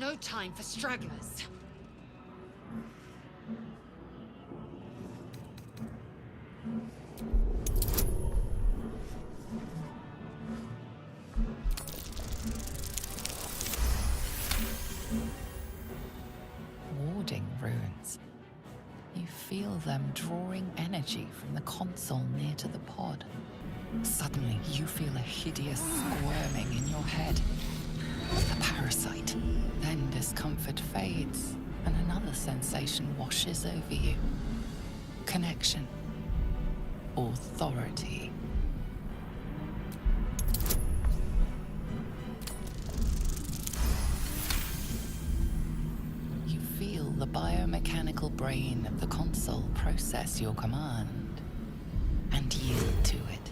no time for stragglers. Warding runes. You feel them drawing energy from the console near to the pod. Suddenly, you feel a hideous squirming in your head. A parasite. Then discomfort fades, and another sensation washes over you. Connection. Authority. You feel the biomechanical brain of the console process your command and yield to it.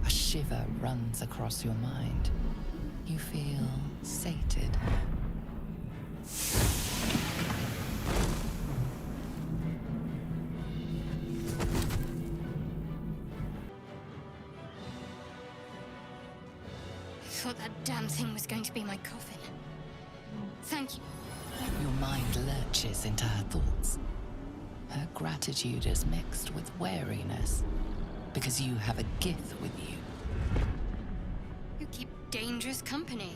A shiver runs across your mind. You feel sated. I thought that damn thing was going to be my coffin. Thank you. Your mind lurches into her thoughts. Her gratitude is mixed with wariness, because you have a Gith with you. You keep dangerous company.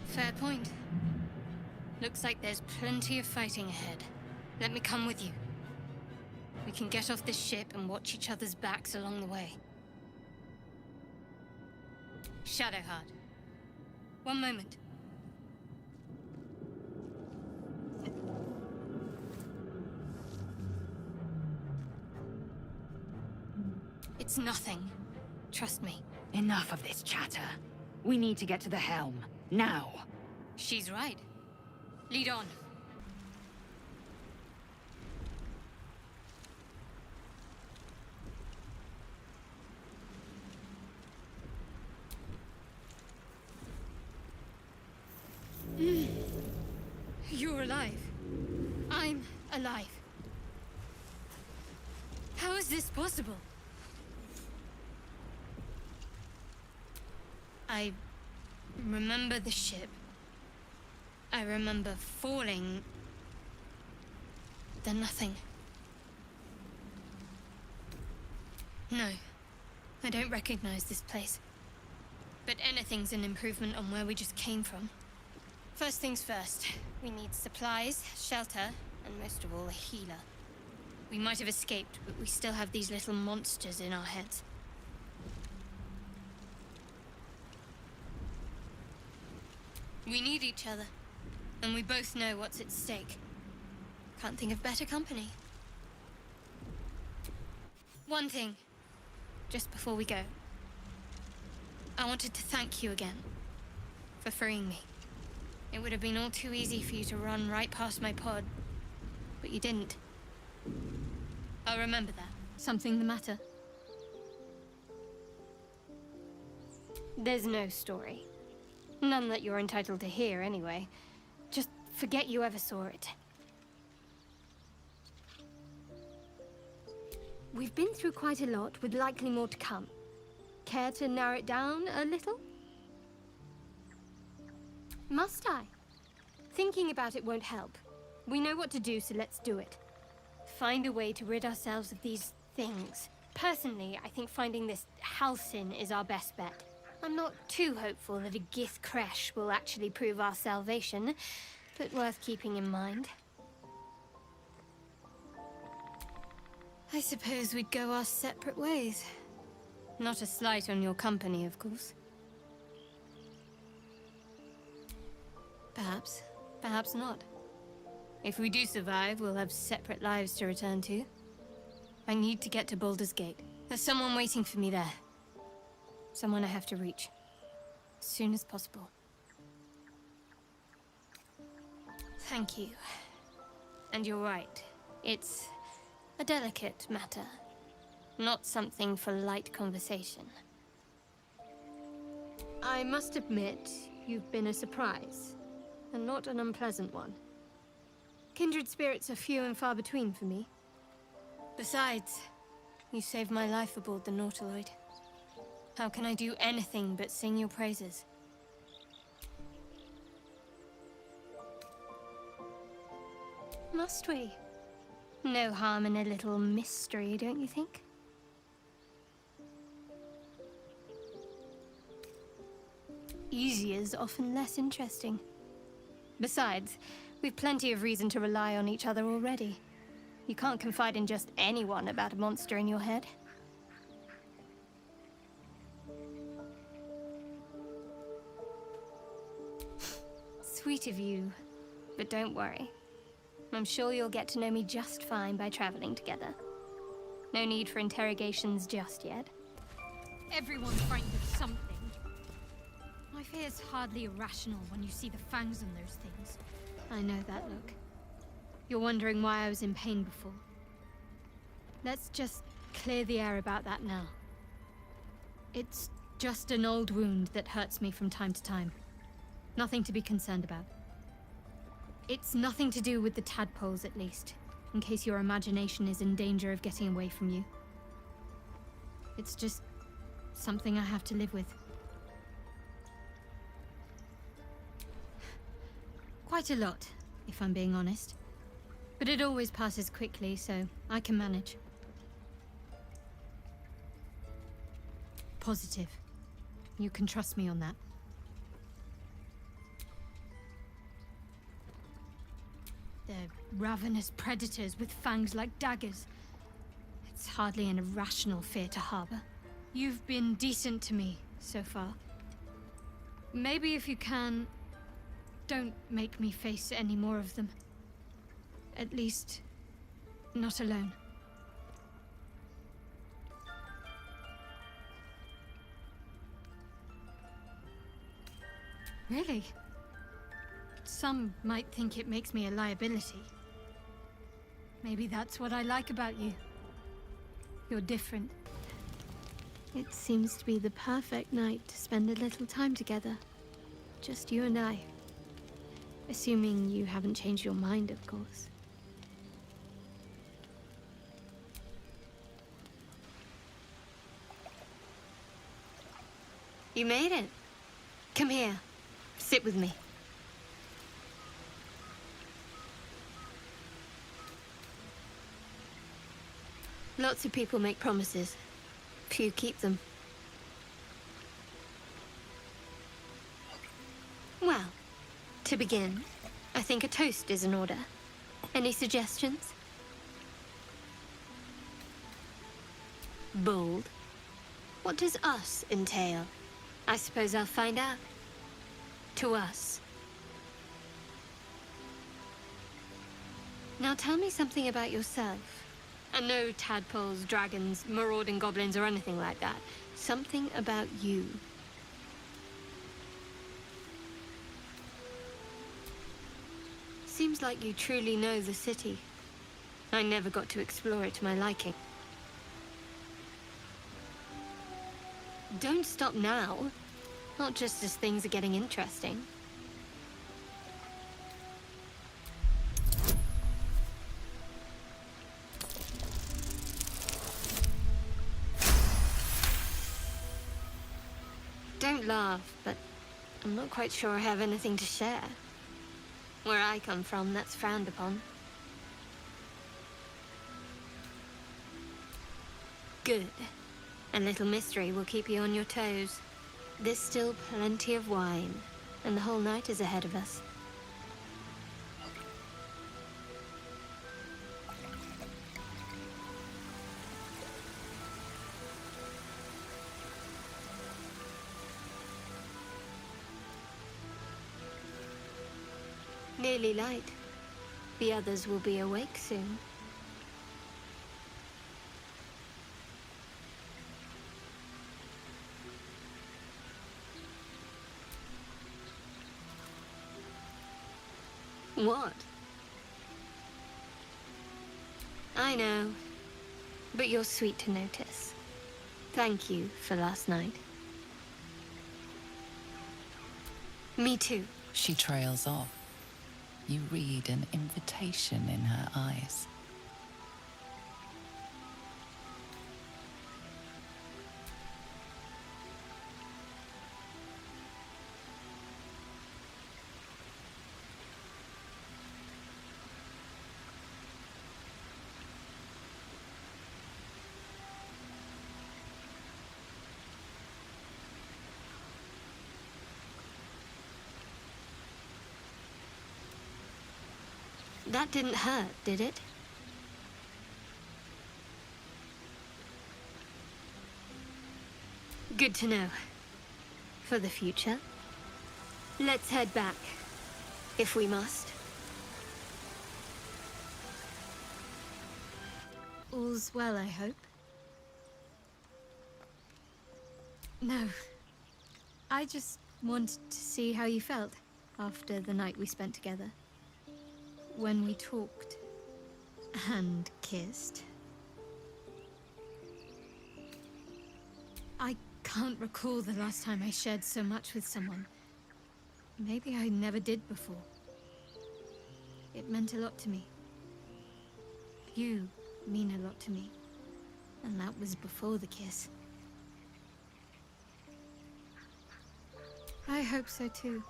Fair point. Looks like there's plenty of fighting ahead. Let me come with you. We can get off this ship and watch each other's backs along the way. Shadowheart. One moment. It's nothing. Trust me. Enough of this chatter. We need to get to the helm. Now. She's right. Lead on. You're alive. I'm alive. How is this possible? I remember the ship. I remember falling. Then nothing. No, I don't recognize this place. But anything's an improvement on where we just came from. First things first, we need supplies, shelter, and most of all, a healer. We might have escaped, but we still have these little monsters in our heads. We need each other, and we both know what's at stake. Can't think of better company. One thing, just before we go. I wanted to thank you again for freeing me. It would have been all too easy for you to run right past my pod, but you didn't. I'll remember that. Something the matter? There's no story. None that you're entitled to hear, anyway. Just forget you ever saw it. We've been through quite a lot, with likely more to come. Care to narrow it down a little? Must I? Thinking about it won't help. We know what to do, so let's do it. Find a way to rid ourselves of these things. Personally, I think finding this Halcyon is our best bet. I'm not too hopeful that a Gith crash will actually prove our salvation, but worth keeping in mind. I suppose we'd go our separate ways. Not a slight on your company, of course. Perhaps. Perhaps not. If we do survive, we'll have separate lives to return to. I need to get to Baldur's Gate. There's someone waiting for me there. Someone I have to reach. As soon as possible. Thank you. And you're right. It's a delicate matter. Not something for light conversation. I must admit, you've been a surprise. And not an unpleasant one. Kindred spirits are few and far between for me. Besides, you saved my life aboard the nautiloid. How can I do anything but sing your praises? Must we? No harm in a little mystery, don't you think? Easy is often less interesting. Besides, we've plenty of reason to rely on each other already. You can't confide in just anyone about a monster in your head. Sweet of you, but don't worry. I'm sure you'll get to know me just fine by traveling together. No need for interrogations just yet. Everyone's frightened of something. My fear's hardly irrational when you see the fangs on those things. I know that look. You're wondering why I was in pain before. Let's just clear the air about that now. It's just an old wound that hurts me from time to time. Nothing to be concerned about. It's nothing to do with the tadpoles, at least, in case your imagination is in danger of getting away from you. It's just something I have to live with. Quite a lot, if I'm being honest. But it always passes quickly, so I can manage. Positive. You can trust me on that. They're ravenous predators with fangs like daggers. It's hardly an irrational fear to harbor. You've been decent to me so far. Maybe if you can, don't make me face any more of them. At least, not alone. Really? Some might think it makes me a liability. Maybe that's what I like about you. You're different. It seems to be the perfect night to spend a little time together. Just you and I. Assuming you haven't changed your mind, of course. You made it. Come here. Sit with me. Lots of people make promises. Few keep them. Well, to begin, I think a toast is in order. Any suggestions? Bold. What does us entail? I suppose I'll find out. To us. Now tell me something about yourself. And no tadpoles, dragons, marauding goblins, or anything like that. Something about you. Seems like you truly know the city. I never got to explore it to my liking. Don't stop now. Not just as things are getting interesting. Don't laugh, but I'm not quite sure I have anything to share. Where I come from, that's frowned upon. Good. A little mystery will keep you on your toes. There's still plenty of wine, and the whole night is ahead of us. Nearly light. The others will be awake soon. What? I know, but you're sweet to notice. Thank you for last night. Me too. She trails off. You read an invitation in her eyes. That didn't hurt, did it? Good to know. For the future. Let's head back, if we must. All's well, I hope. No. I just wanted to see how you felt after the night we spent together. When we talked and kissed. I can't recall the last time I shared so much with someone. Maybe I never did before. It meant a lot to me. You mean a lot to me. And that was before the kiss. I hope so too.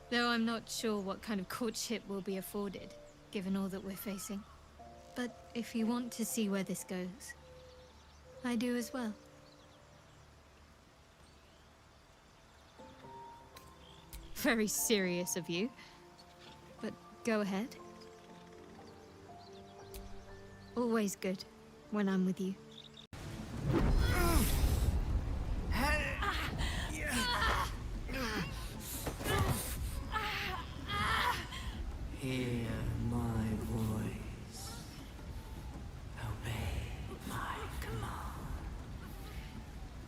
Though I'm not sure what kind of courtship will be afforded, given all that we're facing. But if you want to see where this goes, I do as well. Very serious of you. But go ahead. Always good when I'm with you. Hear my voice. Obey my command.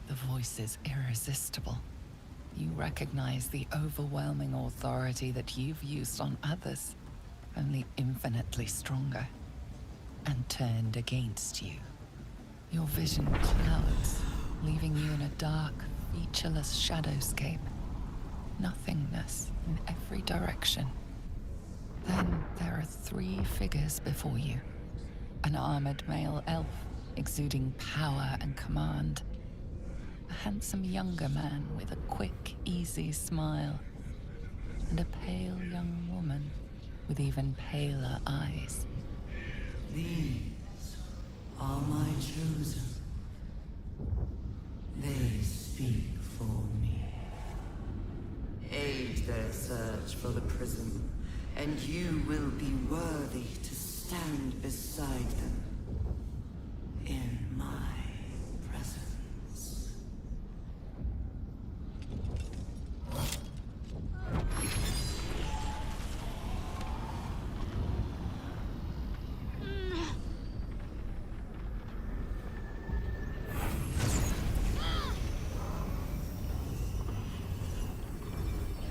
The voice is irresistible. You recognize the overwhelming authority that you've used on others, only infinitely stronger, and turned against you. Your vision clouds, leaving you in a dark, featureless shadowscape. Nothingness in every direction. Then there are 3 figures before you. An armored male elf, exuding power and command. A handsome younger man with a quick, easy smile. And a pale young woman with even paler eyes. These are my chosen. They speak for me. Aid their search for the prism, and you will be worthy to stand beside them in my presence.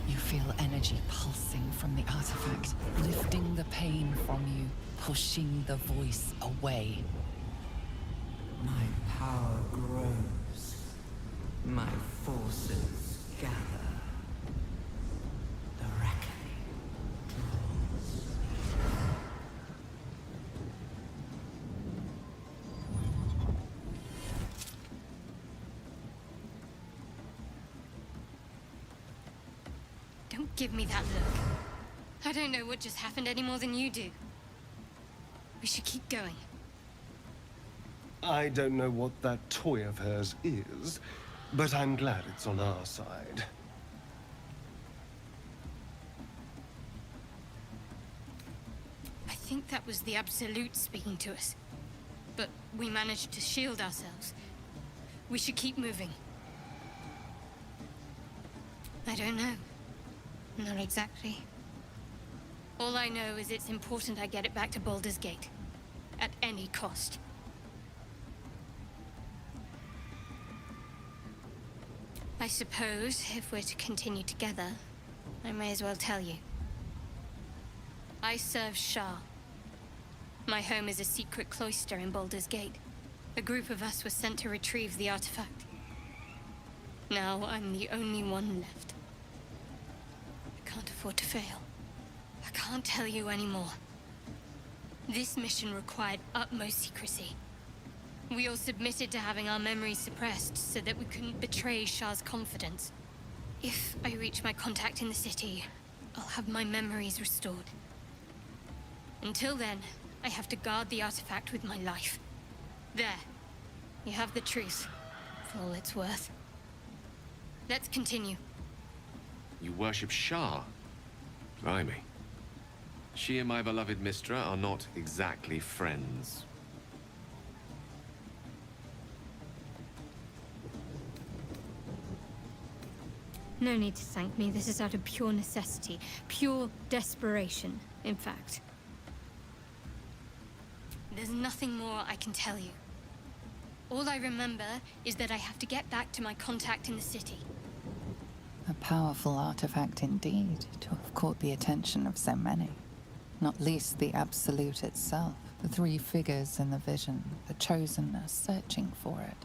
You feel energy pulsing from the artifact, lifting the pain from you, pushing the voice away. My power grows. My forces gather. The reckoning draws. Don't give me that look. I don't know what just happened any more than you do. We should keep going. I don't know what that toy of hers is, but I'm glad it's on our side. I think that was the Absolute speaking to us. But we managed to shield ourselves. We should keep moving. I don't know. Not exactly. All I know is it's important I get it back to Baldur's Gate. At any cost. I suppose, if we're to continue together, I may as well tell you. I serve Shah. My home is a secret cloister in Baldur's Gate. A group of us was sent to retrieve the artifact. Now I'm the only one left. I can't afford to fail. I can't tell you anymore. This mission required utmost secrecy. We all submitted to having our memories suppressed so that we couldn't betray Shah's confidence. If I reach my contact in the city, I'll have my memories restored. Until then, I have to guard the artifact with my life. There. You have the truth, for all it's worth. Let's continue. You worship Shah? Blimey. She and my beloved Mistra are not exactly friends. No need to thank me. This is out of pure necessity. Pure desperation, in fact. There's nothing more I can tell you. All I remember is that I have to get back to my contact in the city. A powerful artifact indeed, to have caught the attention of so many. Not least the Absolute itself, the three figures in the vision, the Chosen are searching for it.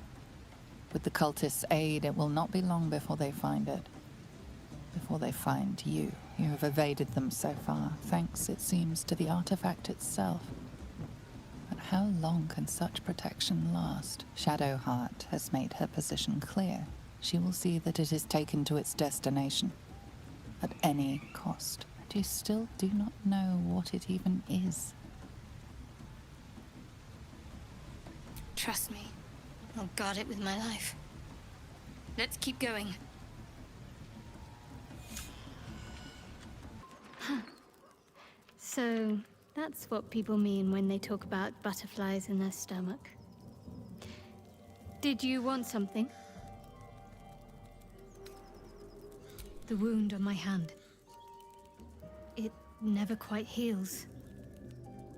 With the cultists' aid, it will not be long before they find it. Before they find you. You have evaded them so far, thanks, it seems, to the artifact itself. But how long can such protection last? Shadowheart has made her position clear. She will see that it is taken to its destination. At any cost. But you still do not know what it even is. Trust me. I'll guard it with my life. Let's keep going. So, that's what people mean when they talk about butterflies in their stomach. Did you want something? The wound on my hand. It never quite heals.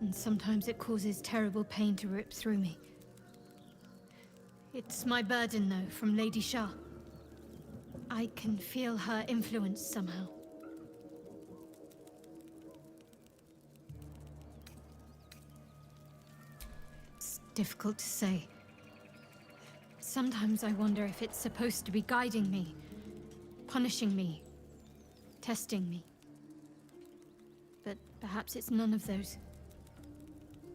And sometimes it causes terrible pain to rip through me. It's my burden, though, from Lady Shah. I can feel her influence somehow. It's difficult to say. Sometimes I wonder if it's supposed to be guiding me, punishing me, testing me. But perhaps it's none of those.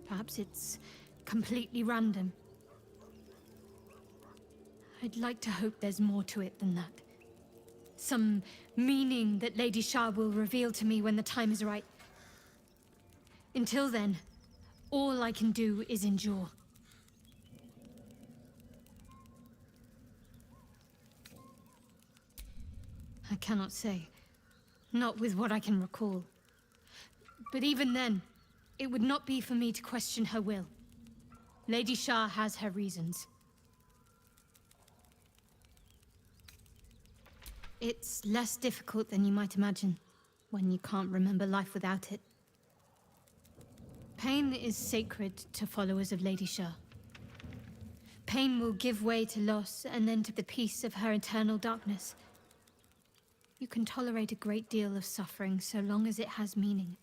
Perhaps it's completely random. I'd like to hope there's more to it than that. Some meaning that Lady Shah will reveal to me when the time is right. Until then, all I can do is endure. I cannot say. Not with what I can recall. But even then, it would not be for me to question her will. Lady Shah has her reasons. It's less difficult than you might imagine, when you can't remember life without it. Pain is sacred to followers of Lady Shah. Pain will give way to loss, and then to the peace of her eternal darkness. You can tolerate a great deal of suffering so long as it has meaning.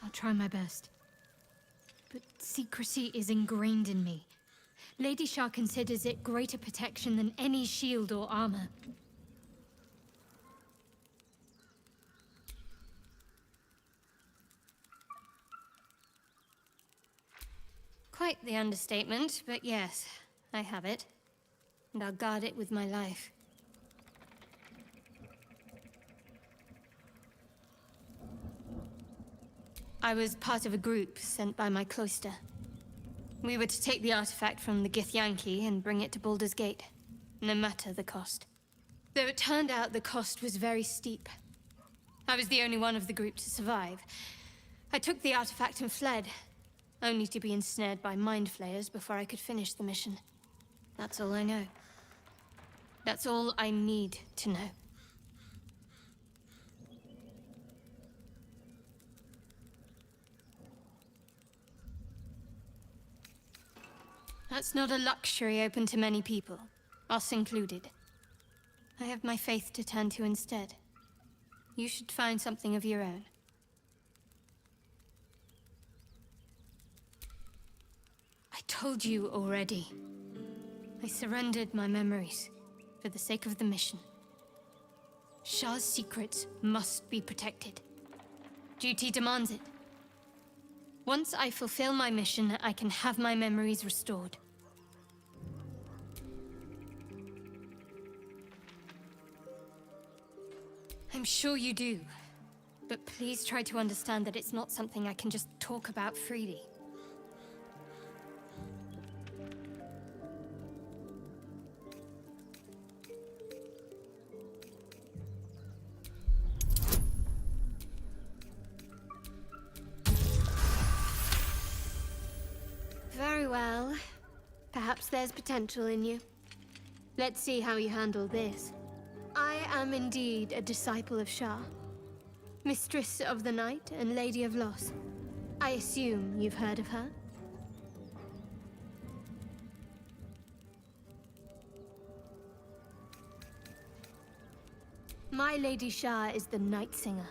I'll try my best. But secrecy is ingrained in me. Lady Shah considers it greater protection than any shield or armor. Quite the understatement, but yes, I have it. And I'll guard it with my life. I was part of a group sent by my cloister. We were to take the artifact from the Githyanki and bring it to Baldur's Gate, no matter the cost. Though it turned out the cost was very steep. I was the only one of the group to survive. I took the artifact and fled, only to be ensnared by mind flayers before I could finish the mission. That's all I know. That's all I need to know. That's not a luxury open to many people, us included. I have my faith to turn to instead. You should find something of your own. I told you already. I surrendered my memories for the sake of the mission. Shah's secrets must be protected. Duty demands it. Once I fulfill my mission, I can have my memories restored. I'm sure you do. But please try to understand that it's not something I can just talk about freely. well. Perhaps there's potential in you. Let's see how you handle this. I am indeed a disciple of Shah, Mistress of the Night and Lady of Loss. I assume you've heard of her? My Lady Shah is the Night Singer,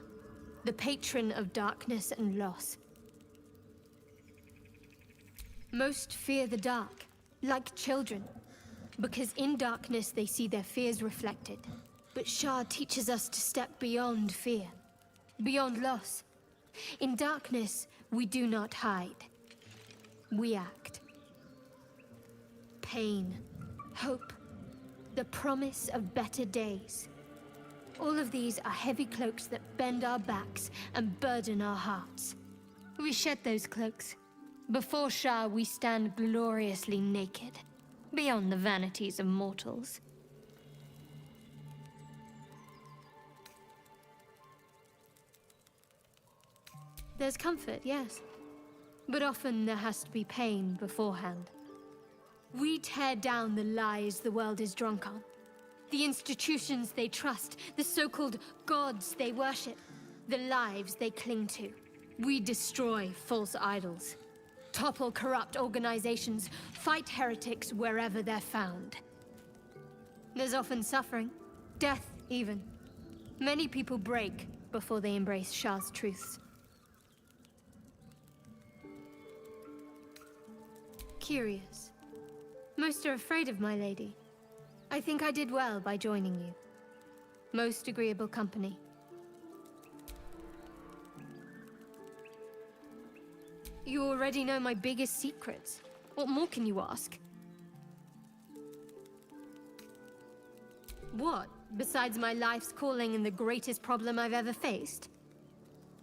the patron of darkness and loss. Most fear the dark, like children, because in darkness they see their fears reflected. But Shah teaches us to step beyond fear, beyond loss. In darkness, we do not hide. We act. Pain, hope, the promise of better days. All of these are heavy cloaks that bend our backs and burden our hearts. We shed those cloaks. Before Shah, we stand gloriously naked, beyond the vanities of mortals. There's comfort, yes. But often there has to be pain beforehand. We tear down the lies the world is drunk on. The institutions they trust, the so-called gods they worship, the lives they cling to. We destroy false idols, topple corrupt organizations, fight heretics wherever they're found. There's often suffering, death even. Many people break before they embrace Shah's truths. Curious. Most are afraid of my lady. I think I did well by joining you. Most agreeable company. You already know my biggest secrets. What more can you ask? What, besides my life's calling and the greatest problem I've ever faced?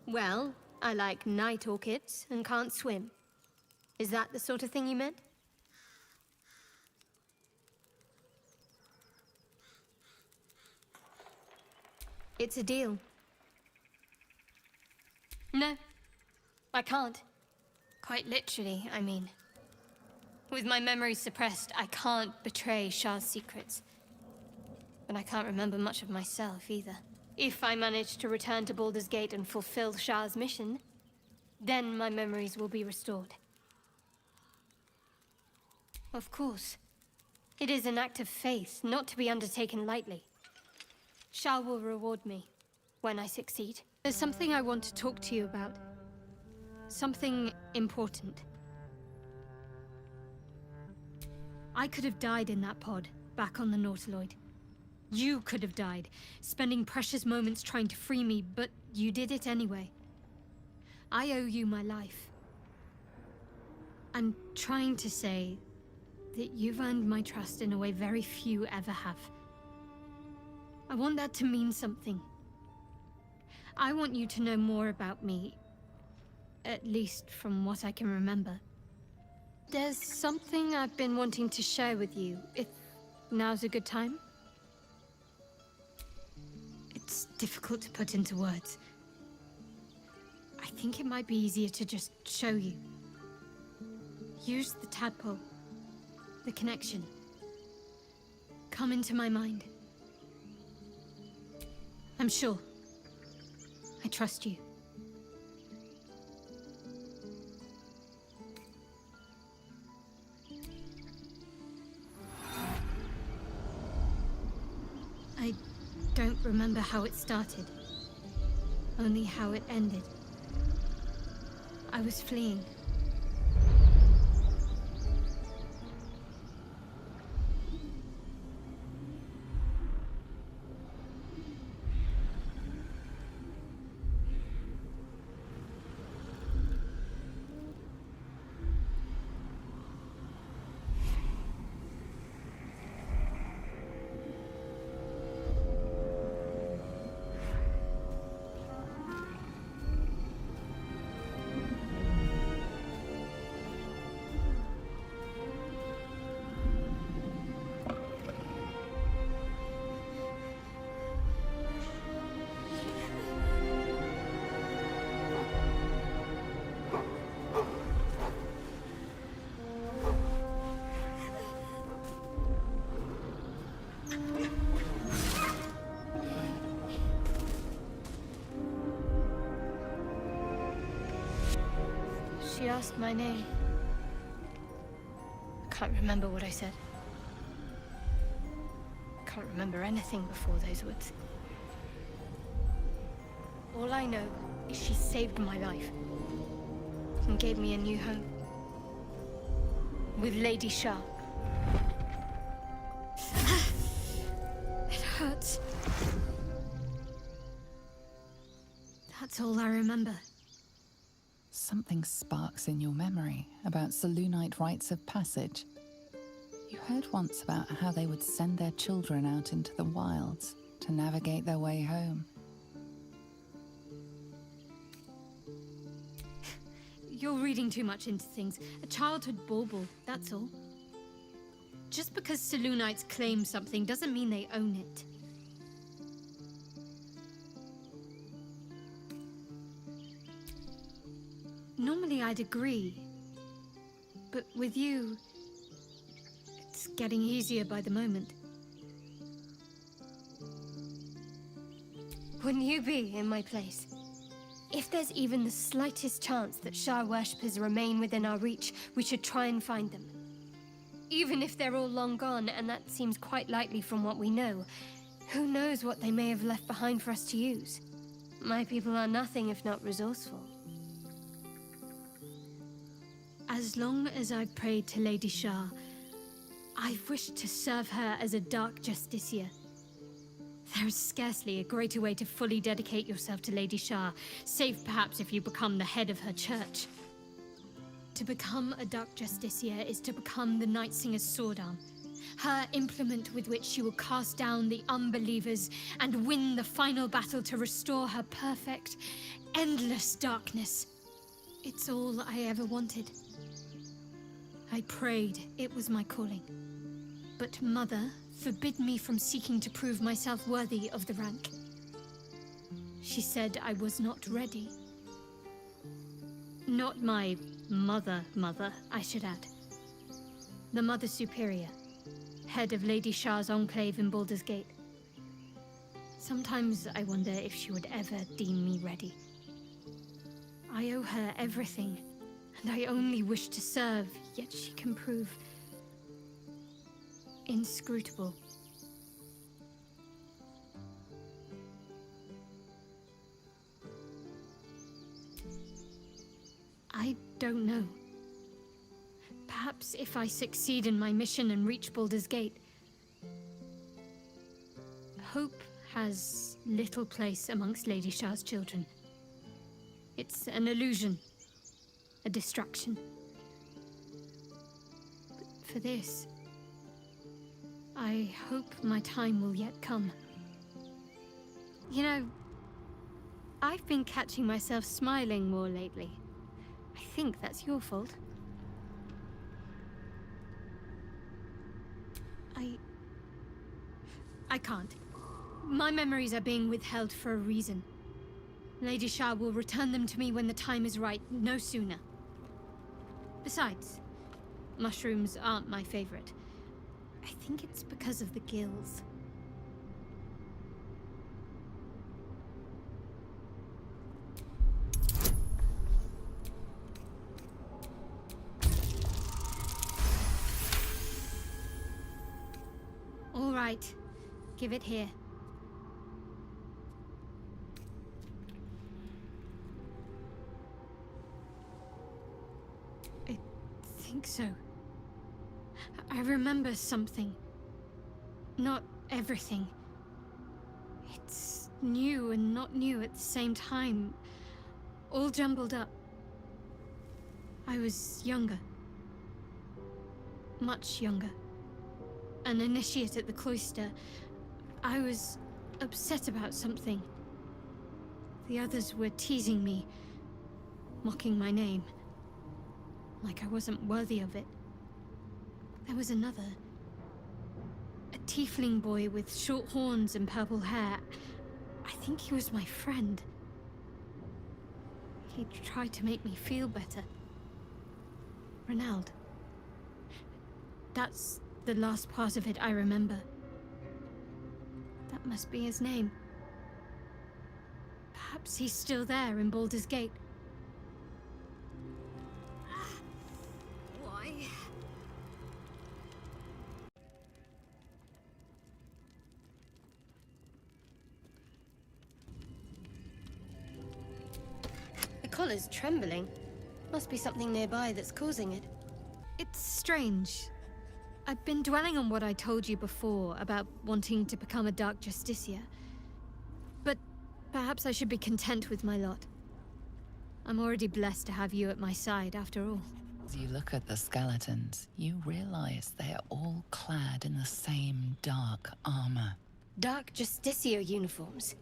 Well, I like night orchids and can't swim. Is that the sort of thing you meant? It's a deal. No, I can't. Quite literally, I mean. With my memory suppressed, I can't betray Shah's secrets. But I can't remember much of myself either. If I manage to return to Baldur's Gate and fulfill Shah's mission, then my memories will be restored. Of course. It is an act of faith, not to be undertaken lightly. Shah will reward me when I succeed. There's something I want to talk to you about. Something important. I could have died in that pod, back on the nautiloid. You could have died, spending precious moments trying to free me, but you did it anyway. I owe you my life. I'm trying to say that you've earned my trust in a way very few ever have. I want that to mean something. I want you to know more about me, at least from what I can remember. There's something I've been wanting to share with you, if now's a good time. It's difficult to put into words. I think it might be easier to just show you. Use the tadpole, the connection. Come into my mind. I'm sure. I trust you. I don't remember how it started. Only how it ended. I was fleeing. She asked my name. I can't remember what I said. I can't remember anything before those words. All I know is she saved my life and gave me a new home. With Lady Shah. It hurts. That's all I remember. Something sparks in your memory about Selûnite rites of passage. You heard once about how they would send their children out into the wilds to navigate their way home. You're reading too much into things. A childhood bauble, that's all. Just because Selûnites claim something doesn't mean they own it. Normally I'd agree, but with you, it's getting easier by the moment. Wouldn't you be in my place? If there's even the slightest chance that Shah worshippers remain within our reach, we should try and find them. Even if they're all long gone, and that seems quite likely from what we know, who knows what they may have left behind for us to use? My people are nothing if not resourceful. As long as I've prayed to Lady Shah, I've wished to serve her as a dark justiciar. There is scarcely a greater way to fully dedicate yourself to Lady Shah, save perhaps if you become the head of her church. To become a dark justiciar is to become the Night Singer's sword arm, her implement with which she will cast down the unbelievers and win the final battle to restore her perfect, endless darkness. It's all I ever wanted. I prayed it was my calling. But Mother forbid me from seeking to prove myself worthy of the rank. She said I was not ready. Not my mother, I should add. The Mother Superior, head of Lady Shah's enclave in Baldur's Gate. Sometimes I wonder if she would ever deem me ready. I owe her everything, and I only wish to serve, yet she can prove inscrutable. I don't know. Perhaps if I succeed in my mission and reach Baldur's Gate, hope has little place amongst Lady Shah's children. It's an illusion, a distraction. But for this, I hope my time will yet come. You know, I've been catching myself smiling more lately. I think that's your fault. I can't. My memories are being withheld for a reason. Lady Shah will return them to me when the time is right, no sooner. Besides, mushrooms aren't my favorite. I think it's because of the gills. All right, give it here. I think so. I remember something. Not everything. It's new and not new at the same time. All jumbled up. I was younger. Much younger. An initiate at the cloister. I was upset about something. The others were teasing me, mocking my name. Like I wasn't worthy of it. There was another. A tiefling boy with short horns and purple hair. I think he was my friend. He tried to make me feel better. Ronald. That's the last part of it I remember. That must be his name. Perhaps he's still there in Baldur's Gate. collar's trembling. Must be something nearby that's causing it. It's strange. I've been dwelling on what I told you before about wanting to become a Dark Justiciar. But perhaps I should be content with my lot. I'm already blessed to have you at my side, after all. As you look at the skeletons, you realize they are all clad in the same dark armor. Dark Justiciar uniforms.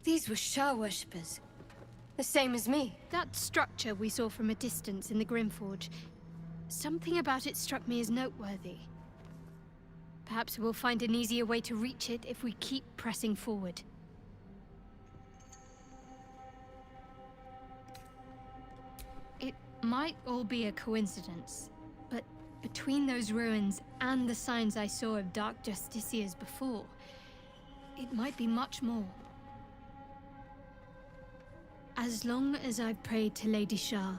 These were Shah worshippers. The same as me. That structure we saw from a distance in the Grimforge, something about it struck me as noteworthy. Perhaps we'll find an easier way to reach it if we keep pressing forward. It might all be a coincidence, but between those ruins and the signs I saw of Dark Justiciars before, it might be much more. As long as I've prayed to Lady Shah,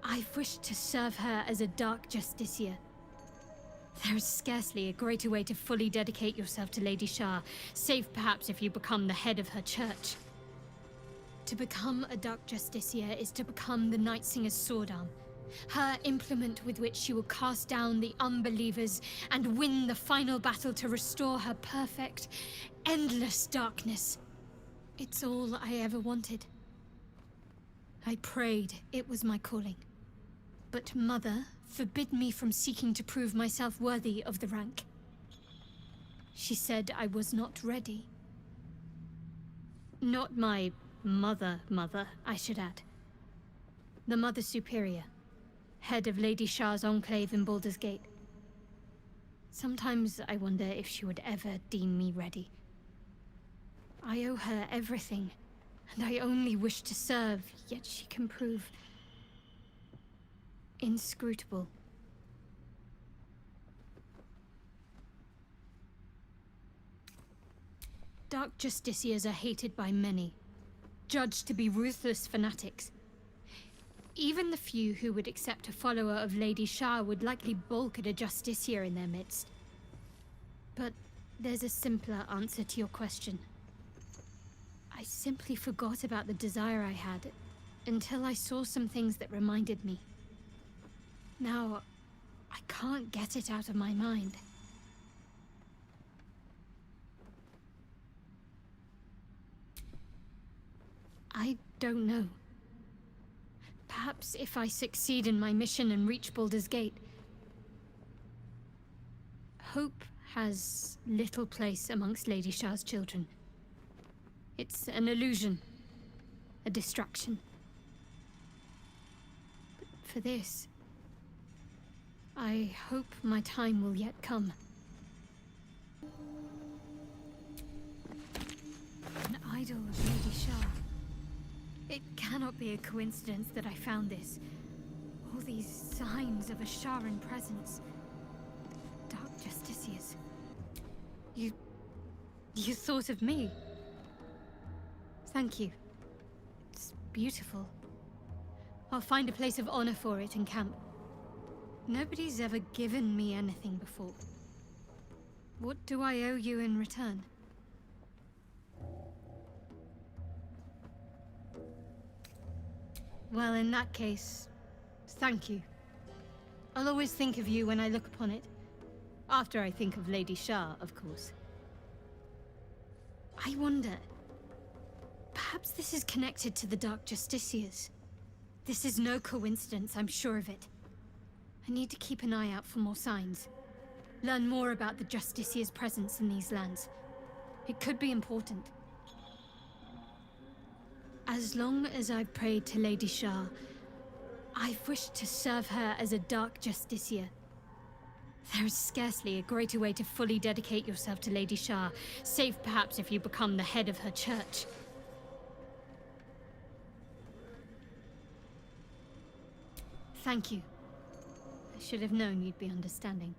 I've wished to serve her as a Dark Justiciar. There is scarcely a greater way to fully dedicate yourself to Lady Shah, save perhaps if you become the head of her church. To become a Dark Justiciar is to become the Night Singer's sword arm, her implement with which she will cast down the unbelievers and win the final battle to restore her perfect, endless darkness. It's all I ever wanted. I prayed it was my calling. But Mother forbid me from seeking to prove myself worthy of the rank. She said I was not ready. Not my mother, I should add. The Mother Superior, head of Lady Shah's enclave in Baldur's Gate. Sometimes I wonder if she would ever deem me ready. I owe her everything, and I only wish to serve, yet she can prove inscrutable. Dark Justiciars are hated by many, judged to be ruthless fanatics. Even the few who would accept a follower of Lady Shah would likely balk at a Justiciar in their midst. But there's a simpler answer to your question. I simply forgot about the desire I had until I saw some things that reminded me. Now, I can't get it out of my mind. I don't know. Perhaps if I succeed in my mission and reach Baldur's Gate. Hope has little place amongst Lady Shah's children. It's an illusion, a distraction. But for this, I hope my time will yet come. An idol of Lady Shah. It cannot be a coincidence that I found this. All these signs of a Sharan presence. Dark Justiciars. You thought of me. Thank you. It's beautiful. I'll find a place of honor for it in camp. Nobody's ever given me anything before. What do I owe you in return? Well, in that case, thank you. I'll always think of you when I look upon it. After I think of Lady Shah, of course. I wonder, perhaps this is connected to the Dark Justiciars. This is no coincidence, I'm sure of it. I need to keep an eye out for more signs. Learn more about the Justiciar's presence in these lands. It could be important. As long as I've prayed to Lady Shah, I've wished to serve her as a Dark Justiciar. There is scarcely a greater way to fully dedicate yourself to Lady Shah, save perhaps if you become the head of her church. Thank you. I should have known you'd be understanding.